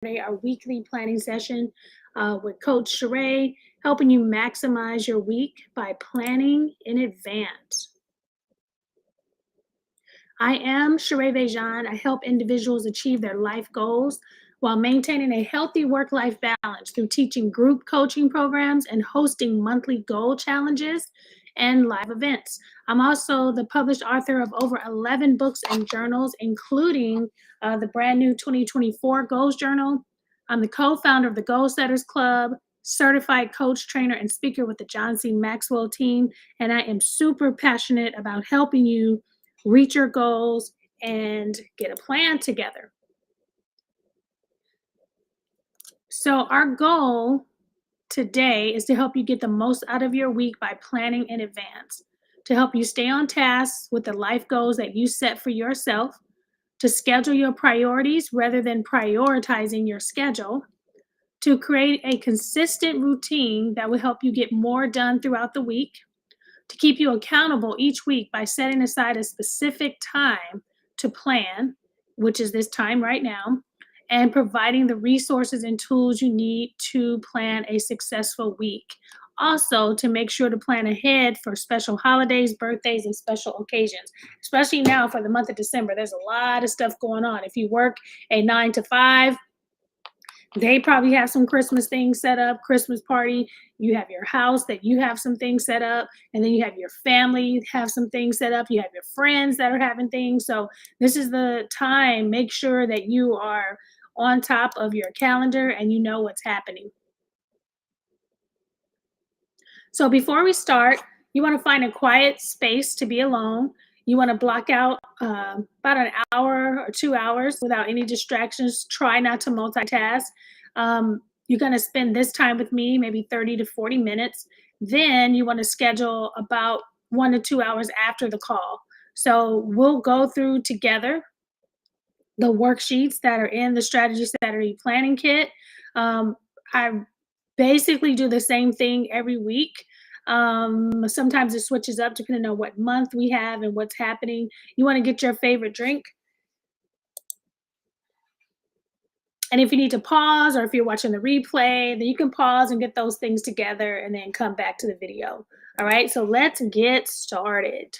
our weekly planning session with Coach Sherea, helping you maximize your week by planning in advance. I am Sherea Bejan. I help individuals achieve their life goals while maintaining a healthy work life balance through teaching group coaching programs and hosting monthly goal challenges and live events. I'm also the published author of over 11 books and journals, including the brand new 2024 Goals Journal. I'm the co founder of the Goal Setters Club, certified coach, trainer, and speaker with the John C. Maxwell team. And I am super passionate about helping you reach your goals and get a plan together. So, our goal today is to help you get the most out of your week by planning in advance, to help you stay on task with the life goals that you set for yourself, to schedule your priorities rather than prioritizing your schedule, to create a consistent routine that will help you get more done throughout the week, to keep you accountable each week by setting aside a specific time to plan, which is this time right now, and providing the resources and tools you need to plan a successful week. Also, to make sure to plan ahead for special holidays, birthdays, and special occasions, especially now for the month of December. There's a lot of stuff going on. If you work a 9 to 5, they probably have some Christmas things set up, Christmas party. You have your house that you have some things set up, and then you have your family have some things set up. You have your friends that are having things. So this is the time. Make sure that you are on top of your calendar and you know what's happening. So before we start, you want to find a quiet space to be alone. You want to block out about an hour or 2 hours without any distractions. Try not to multitask. You're going to spend this time with me, maybe 30 to 40 minutes. Then you want to schedule about 1 to 2 hours after the call. So we'll go through together the worksheets that are in the Strategy Saturday Planning Kit. I basically do the same thing every week. Sometimes it switches up depending on what month we have and what's happening. You want to get your favorite drink. And if you need to pause or if you're watching the replay, then you can pause and get those things together and then come back to the video. All right, so let's get started.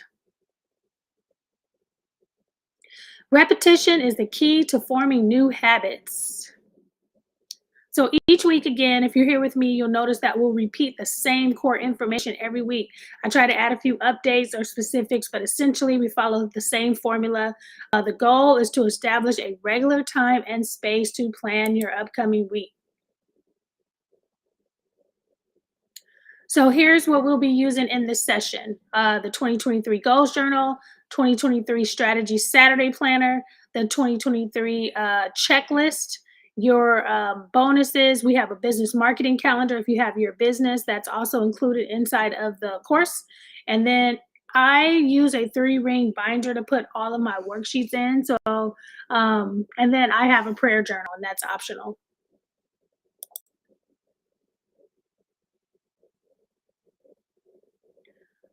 Repetition is the key to forming new habits. So each week, again, if you're here with me, you'll notice that we'll repeat the same core information every week. I try to add a few updates or specifics, but essentially we follow the same formula. The goal is to establish a regular time and space to plan your upcoming week. So here's what we'll be using in this session. The 2023 Goals Journal, 2023 Strategy Saturday Planner, the 2023 checklist, your bonuses. We have a business marketing calendar. If you have your business, that's also included inside of the course. And then I use a 3-ring binder to put all of my worksheets in. So, and then I have a prayer journal, and that's optional.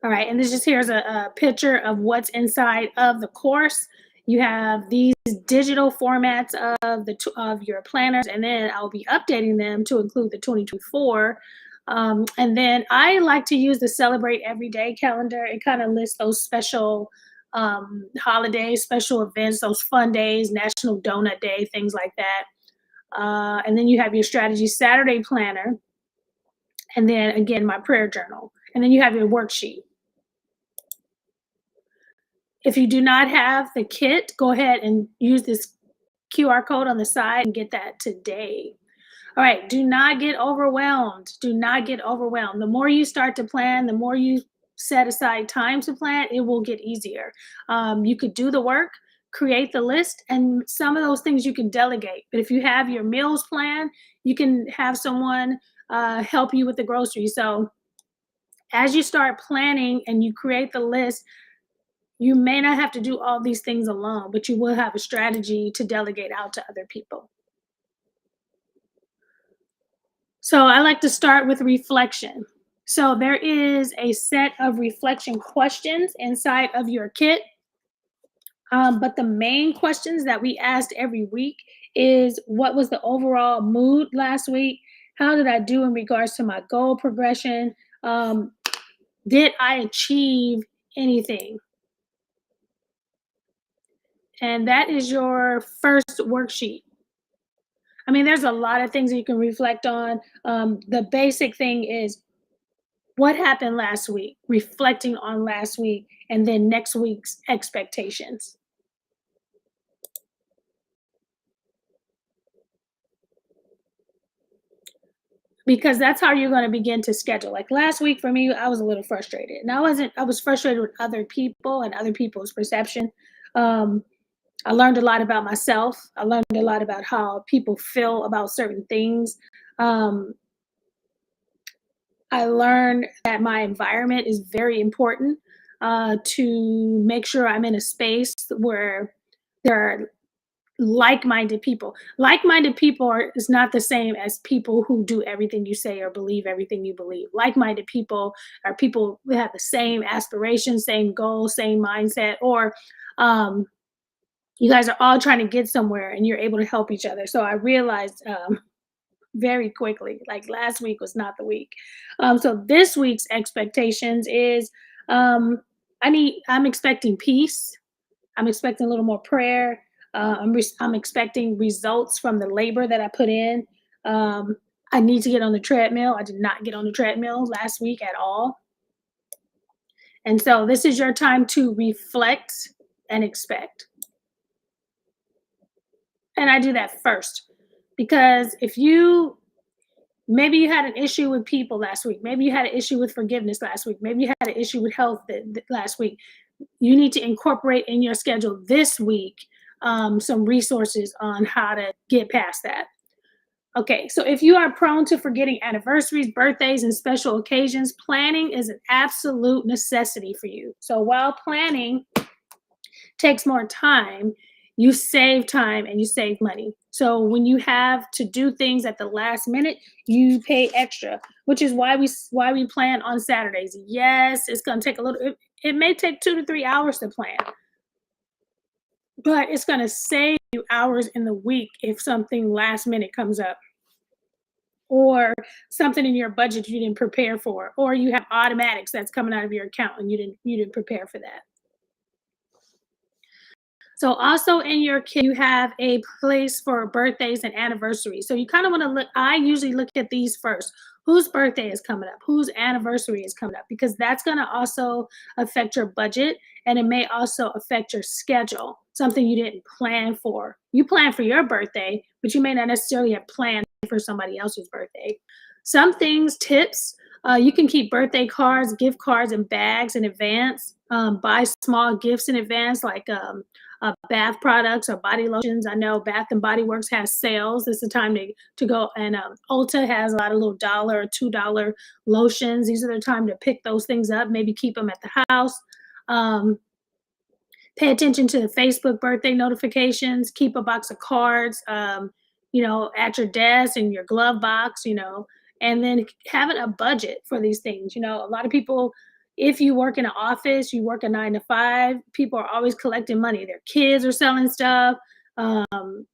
All right, and this just here's a picture of what's inside of the course. You have these digital formats of your planners, and then I'll be updating them to include the 2024. And then I like to use the Celebrate Everyday calendar. It kind of lists those special holidays, special events, those fun days, National Donut Day, things like that. And then you have your Strategy Saturday planner, and then again, my prayer journal. And then you have your worksheet. If you do not have the kit, go ahead and use this QR code on the side and get that today. All right, do not get overwhelmed. Do not get overwhelmed. The more you start to plan, the more you set aside time to plan, it will get easier. You could do the work, create the list, and some of those things you can delegate. But if you have your meals planned, you can have someone help you with the groceries. So as you start planning and you create the list, you may not have to do all these things alone, but you will have a strategy to delegate out to other people. So I like to start with reflection. So there is a set of reflection questions inside of your kit. But the main questions that we asked every week is what was the overall mood last week? How did I do in regards to my goal progression? Um, did I achieve anything? And that is your first worksheet. I mean, there's a lot of things that you can reflect on. The basic thing is what happened last week, reflecting on last week, and then next week's expectations. Because that's how you're going to begin to schedule. Like last week for me, I was a little frustrated. And I was frustrated with other people and other people's perception. Um, I learned a lot about myself. I learned a lot about how people feel about certain things. Um, I learned that my environment is very important to make sure I'm in a space where there are like-minded people. Like-minded people is not the same as people who do everything you say or believe everything you believe. Like-minded people are people who have the same aspirations, same goals, same mindset, or um, you guys are all trying to get somewhere and you're able to help each other. So I realized very quickly. Like last week was not the week. So this week's expectations is I'm expecting peace. I'm expecting a little more prayer. I'm expecting results from the labor that I put in. Um, I need to get on the treadmill. I did not get on the treadmill last week at all. And so this is your time to reflect and expect. And I do that first because if you maybe you had an issue with people last week. Maybe you had an issue with forgiveness last week. Maybe you had an issue with health last week. You need to incorporate in your schedule this week some resources on how to get past that. Okay, so if you are prone to forgetting anniversaries, birthdays, and special occasions, planning is an absolute necessity for you. So while planning takes more time, you save time and you save money. So when you have to do things at the last minute, you pay extra, which is why we plan on Saturdays. Yes, it's going to take a little it may take 2 to 3 hours to plan, but it's going to save you hours in the week if something last minute comes up or something in your budget you didn't prepare for or you have automatics that's coming out of your account and you didn't prepare for that. So also in your kit, you have a place for birthdays and anniversaries. So you kind of want to look, I usually look at these first. Whose birthday is coming up? Whose anniversary is coming up? Because that's going to also affect your budget and it may also affect your schedule, something you didn't plan for. You plan for your birthday, but you may not necessarily have planned for somebody else's birthday. Some things, tips, you can keep birthday cards, gift cards, and bags in advance. Buy small gifts in advance, like bath products or body lotions. I know Bath and Body Works has sales. This is the time to go. And Ulta has a lot of little dollar or $2 lotions. These are the time to pick those things up. Maybe keep them at the house. Um, Pay attention to the Facebook birthday notifications. Keep a box of cards, at your desk in your glove box, and then having a budget for these things. A lot of people, if you work in an office, you work a 9 to 5, people are always collecting money. Their kids are selling stuff. Um,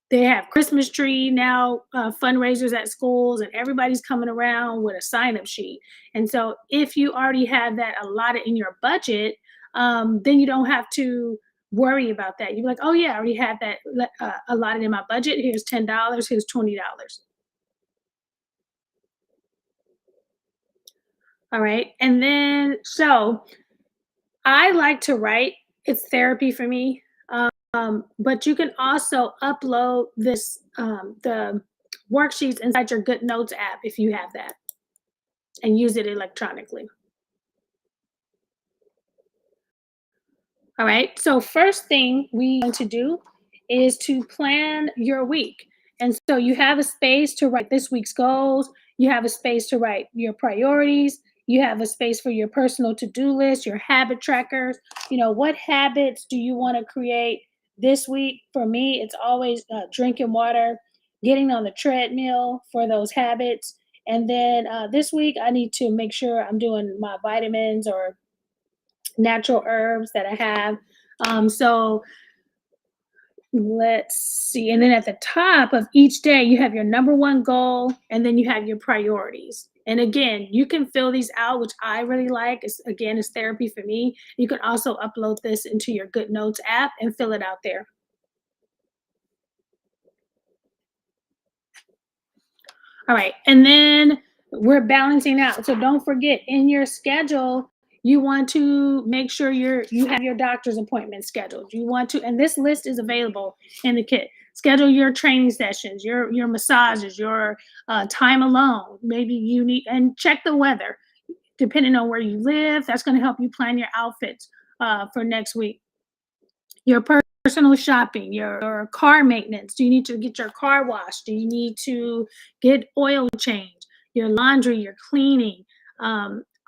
they have Christmas tree now fundraisers at schools, and everybody's coming around with a sign up sheet. And so, if you already have that allotted in your budget, then you don't have to worry about that. You're like, oh yeah, I already have that allotted in my budget. Here's $10. Here's $20. All right, and then so I like to write. It's therapy for me. But you can also upload the worksheets inside your Good Notes app if you have that and use it electronically. All right. So first thing we want to do is to plan your week. And so you have a space to write this week's goals. You have a space to write your priorities. You have a space for your personal to-do list, your habit trackers. What habits do you want to create this week? For me, it's always drinking water, getting on the treadmill for those habits. And then this week, I need to make sure I'm doing my vitamins or natural herbs that I have. So Let's see. And then at the top of each day, you have your number one goal, and then you have your priorities. And again, you can fill these out, which I really like. It's again, it's therapy for me. You can also upload this into your Good Notes app and fill it out there. All right. And then we're balancing out. So don't forget in your schedule, you want to make sure you have your doctor's appointment scheduled. You want to, and this list is available in the kit. Schedule your training sessions, your massages, your time alone. Maybe you need and check the weather depending on where you live. That's going to help you plan your outfits for next week. Your personal shopping, your car maintenance. Do you need to get your car washed? Do you need to get oil change? Your laundry, your cleaning.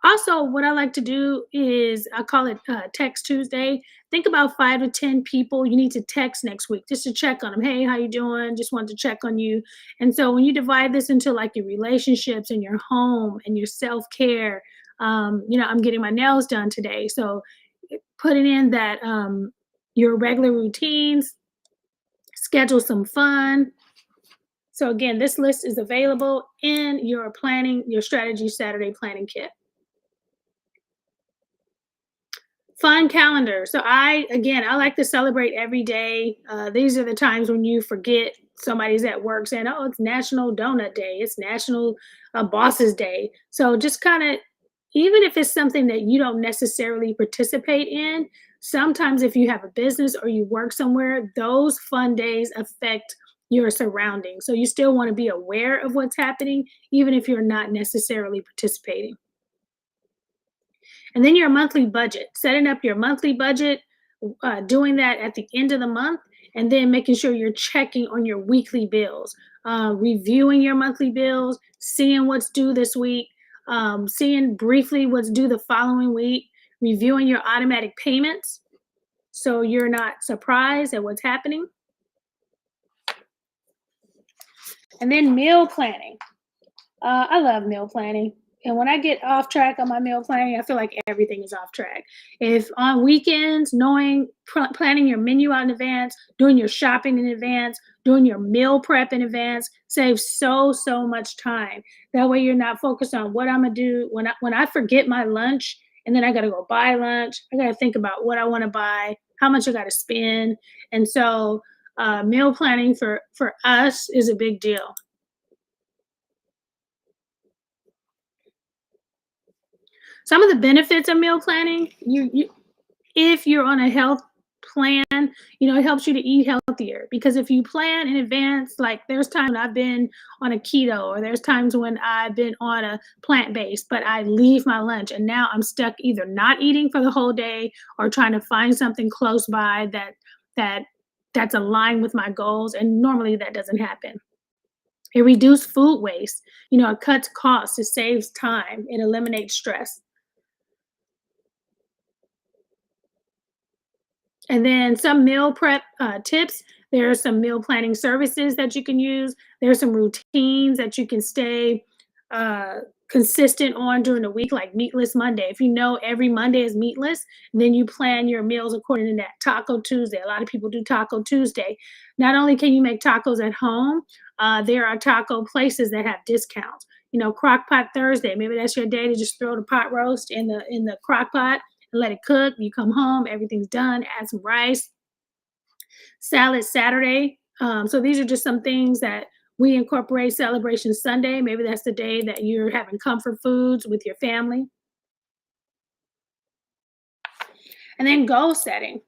Also, what I like to do is I call it Text Tuesday. Think about 5 to 10 people you need to text next week just to check on them. Hey, how you doing? Just wanted to check on you. And so when you divide this into like your relationships and your home and your self care, I'm getting my nails done today, so putting in that your regular routines, schedule some fun. So again, this list is available in your planning, your strategy Saturday planning kit. Fun calendar. So I like to celebrate every day. These are the times when you forget somebody's at work saying, "Oh, it's National Donut Day. It's National Bosses Day." So just kind of, even if it's something that you don't necessarily participate in, sometimes if you have a business or you work somewhere, those fun days affect your surroundings. So you still want to be aware of what's happening, even if you're not necessarily participating. And then your monthly budget, setting up your monthly budget, doing that at the end of the month, and then making sure you're checking on your weekly bills, reviewing your monthly bills, seeing what's due this week, seeing briefly what's due the following week, reviewing your automatic payments so you're not surprised at what's happening. And then meal planning. I love meal planning. And when I get off track on my meal planning, I feel like everything is off track. If on weekends, planning your menu out in advance, doing your shopping in advance, doing your meal prep in advance saves so much time. That way you're not focused on what I'm gonna do when I forget my lunch and then I gotta go buy lunch. I gotta think about what I want to buy, how much I gotta spend. And so meal planning for us is a big deal. Some of the benefits of meal planning, you if you're on a health plan, it helps you to eat healthier because if you plan in advance, like there's times when I've been on a keto or there's times when I've been on a plant-based, but I leave my lunch and now I'm stuck either not eating for the whole day or trying to find something close by that that's aligned with my goals. And normally that doesn't happen. It reduces food waste. It cuts costs, it saves time, it eliminates stress. And then some meal prep tips. There are some meal planning services that you can use. There are some routines that you can stay uh, consistent on during the week, like Meatless Monday. If you know every Monday is meatless, then you plan your meals according to that. Taco Tuesday. A lot of people do Taco Tuesday. Not only can you make tacos at home, there are taco places that have discounts. Crock pot Thursday. Maybe that's your day to just throw the pot roast in the crock pot and let it cook. You come home, everything's done, add some rice. Salad Saturday. So these are just some things that we incorporate. Celebration Sunday. Maybe that's the day that you're having comfort foods with your family. And then goal setting.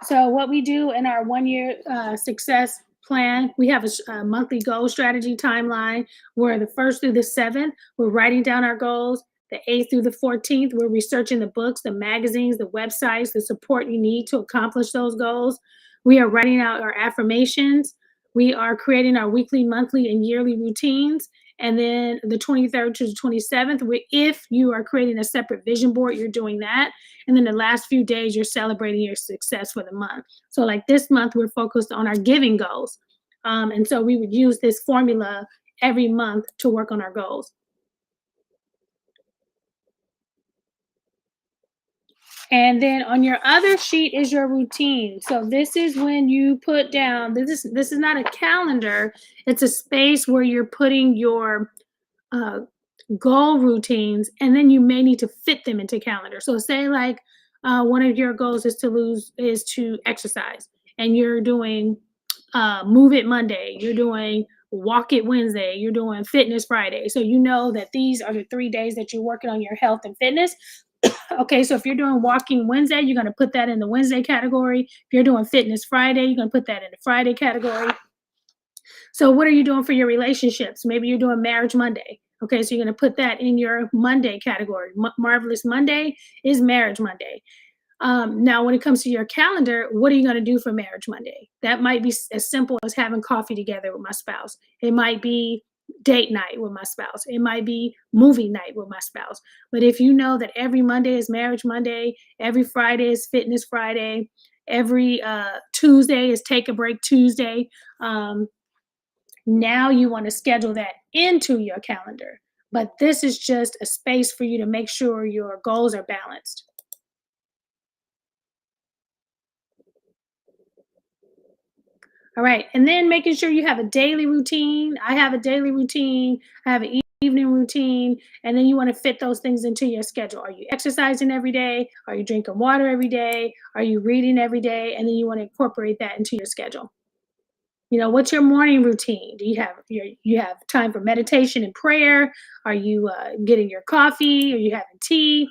So what we do in our 1 year success plan, we have a monthly goal strategy timeline where the 1st through the 7th, we're writing down our goals. The 8th through the 14th, we're researching the books, the magazines, the websites, the support you need to accomplish those goals. We are writing out our affirmations. We are creating our weekly, monthly, and yearly routines. And then the 23rd to the 27th, if you are creating a separate vision board, you're doing that. And then the last few days, you're celebrating your success for the month. So like this month, we're focused on our giving goals. And so we would use this formula every month to work on our goals. And then on your other sheet is your routine. So this is when you put down, this is not a calendar, it's a space where you're putting your uh, goal routines, and then you may need to fit them into calendar. So say like one of your goals is to exercise, and you're doing move it Monday, you're doing walk it Wednesday, you're doing fitness Friday. So you know that these are the 3 days that you're working on your health and fitness. Okay, so if you're doing walking Wednesday, you're going to put that in the Wednesday category. If you're doing fitness Friday, you're going to put that in the Friday category. So what are you doing for your relationships? Maybe you're doing marriage Monday. Okay, so you're going to put that in your Monday category. Marvelous Monday is marriage Monday. Now, when it comes to your calendar, what are you going to do for marriage Monday? That might be as simple as having coffee together with my spouse. It might be date night with my spouse. It might be movie night with my spouse. But if you know that every Monday is marriage Monday, every Friday is fitness Friday, every Tuesday is take a break Tuesday, now you want to schedule that into your calendar. But this is just a space for you to make sure your goals are balanced. All right. And then making sure you have a daily routine. I have a daily routine. I have an evening routine. And then you want to fit those things into your schedule. Are you exercising every day? Are you drinking water every day? Are you reading every day? And then you want to incorporate that into your schedule. What's your morning routine? Do you have time for meditation and prayer? Are you getting your coffee? Are you having tea?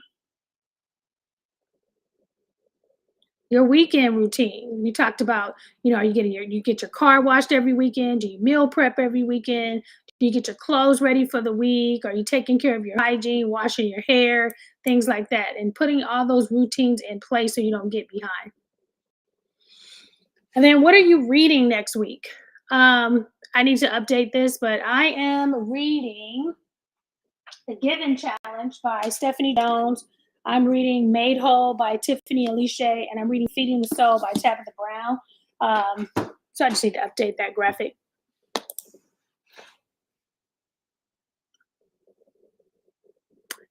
Your weekend routine. We talked about, are you get your car washed every weekend? Do you meal prep every weekend? Do you get your clothes ready for the week? Are you taking care of your hygiene, washing your hair, things like that, and putting all those routines in place so you don't get behind. And then what are you reading next week? I need to update this, but I am reading The Given Challenge by Stephanie Jones. I'm reading Made Whole by Tiffany Alice, and I'm reading Feeding the Soul by Tabitha Brown. So I just need to update that graphic.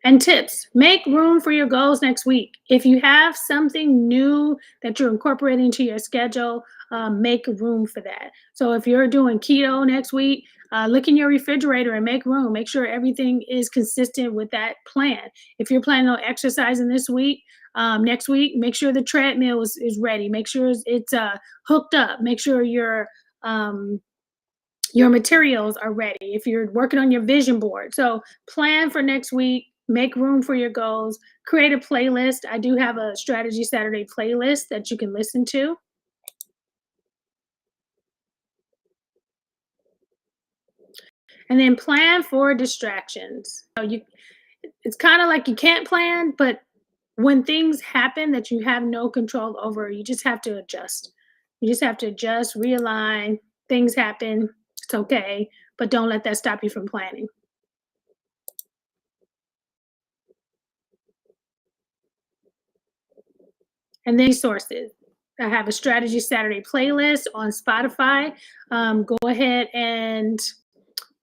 And tips, make room for your goals next week. If you have something new that you're incorporating into your schedule, make room for that. So if you're doing keto next week, look in your refrigerator and make room. Make sure everything is consistent with that plan. If you're planning on exercising this week, next week, make sure the treadmill is ready. Make sure it's hooked up. Make sure your materials are ready. If you're working on your vision board, so plan for next week, make room for your goals, create a playlist. I do have a Strategy Saturday playlist that you can listen to. And then plan for distractions. It's kind of like you can't plan, but when things happen that you have no control over, you just have to adjust. You just have to adjust, realign. Things happen. It's okay, but don't let that stop you from planning. And then resources. I have a Strategy Saturday playlist on Spotify. Go ahead and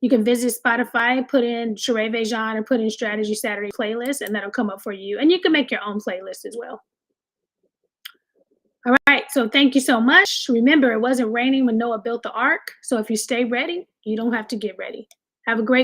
you can visit Spotify, put in Sherea Vejan or put in Strategy Saturday playlist, and that'll come up for you. And you can make your own playlist as well. All right, so thank you so much. Remember, it wasn't raining when Noah built the ark. So if you stay ready, you don't have to get ready. Have a great